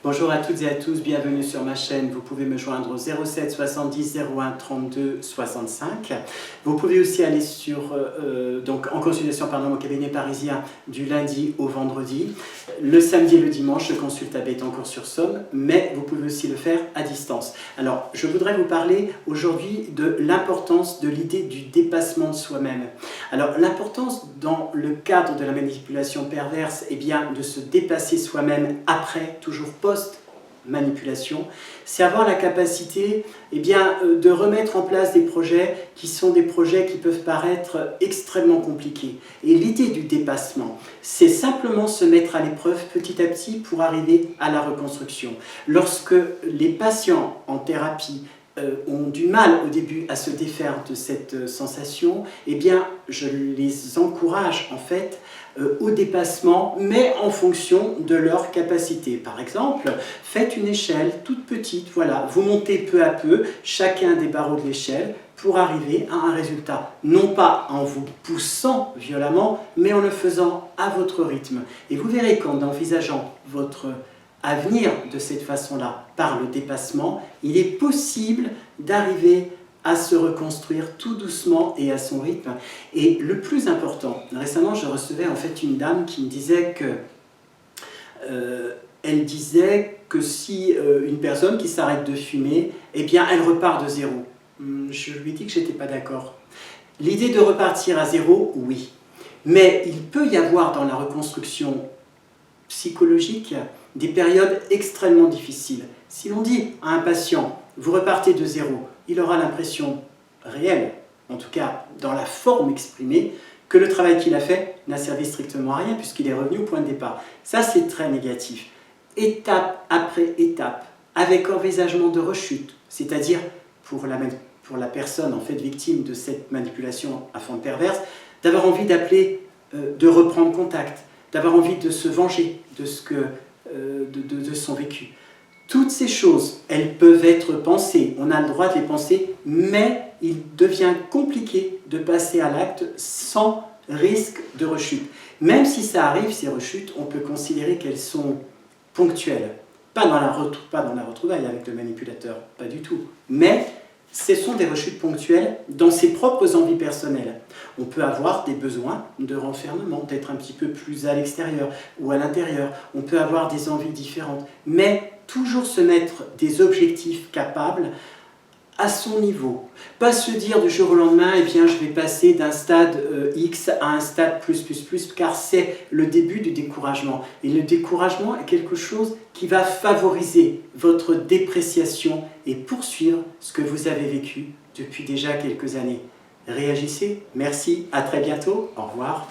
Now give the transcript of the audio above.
Bonjour à toutes et à tous, bienvenue sur ma chaîne. Vous pouvez me joindre au 07 70 01 32 65. Vous pouvez aussi aller en consultation au cabinet parisien du lundi au vendredi. Le samedi et le dimanche, je consulte à Bettencourt-sur-Somme, mais vous pouvez aussi le faire à distance. Alors, je voudrais vous parler aujourd'hui de l'importance de l'idée du dépassement de soi-même. Alors, l'importance dans le cadre de la manipulation perverse, est bien de se dépasser soi-même après, toujours post-manipulation, c'est avoir la capacité de remettre en place des projets qui sont des projets qui peuvent paraître extrêmement compliqués. Et l'idée du dépassement, c'est simplement se mettre à l'épreuve petit à petit pour arriver à la reconstruction. Lorsque les patients en thérapie ont du mal au début à se défaire de cette sensation, je les encourage en fait au dépassement, mais en fonction de leur capacité. Par exemple, faites une échelle toute petite, voilà, vous montez peu à peu chacun des barreaux de l'échelle pour arriver à un résultat. Non pas en vous poussant violemment, mais en le faisant à votre rythme. Et vous verrez qu'en envisageant votre avenir de cette façon-là, par le dépassement, il est possible d'arriver à se reconstruire tout doucement et à son rythme. Et le plus important, récemment je recevais en fait une dame qui me disait que si une personne qui s'arrête de fumer, elle repart de zéro. Je lui ai dit que je n'étais pas d'accord. L'idée de repartir à zéro, oui. Mais il peut y avoir dans la reconstruction psychologique des périodes extrêmement difficiles. Si l'on dit à un patient, vous repartez de zéro, il aura l'impression réelle, en tout cas dans la forme exprimée, que le travail qu'il a fait n'a servi strictement à rien puisqu'il est revenu au point de départ. Ça, c'est très négatif. Étape après étape, avec envisagement de rechute, c'est-à-dire pour la personne en fait victime de cette manipulation à fond perverse, d'avoir envie d'appeler, de reprendre contact, d'avoir envie de se venger de son vécu. Toutes ces choses, elles peuvent être pensées, on a le droit de les penser, mais il devient compliqué de passer à l'acte sans risque de rechute. Même si ça arrive, ces rechutes, on peut considérer qu'elles sont ponctuelles. Pas dans la retrouvaille avec le manipulateur, pas du tout. Mais ce sont des rechutes ponctuelles dans ses propres envies personnelles. On peut avoir des besoins de renfermement, d'être un petit peu plus à l'extérieur ou à l'intérieur. On peut avoir des envies différentes, mais toujours se mettre des objectifs capables à son niveau. Pas se dire du jour au lendemain, je vais passer d'un stade X à un stade plus, car c'est le début du découragement. Et le découragement est quelque chose qui va favoriser votre dépréciation et poursuivre ce que vous avez vécu depuis déjà quelques années. Réagissez, merci, à très bientôt, au revoir.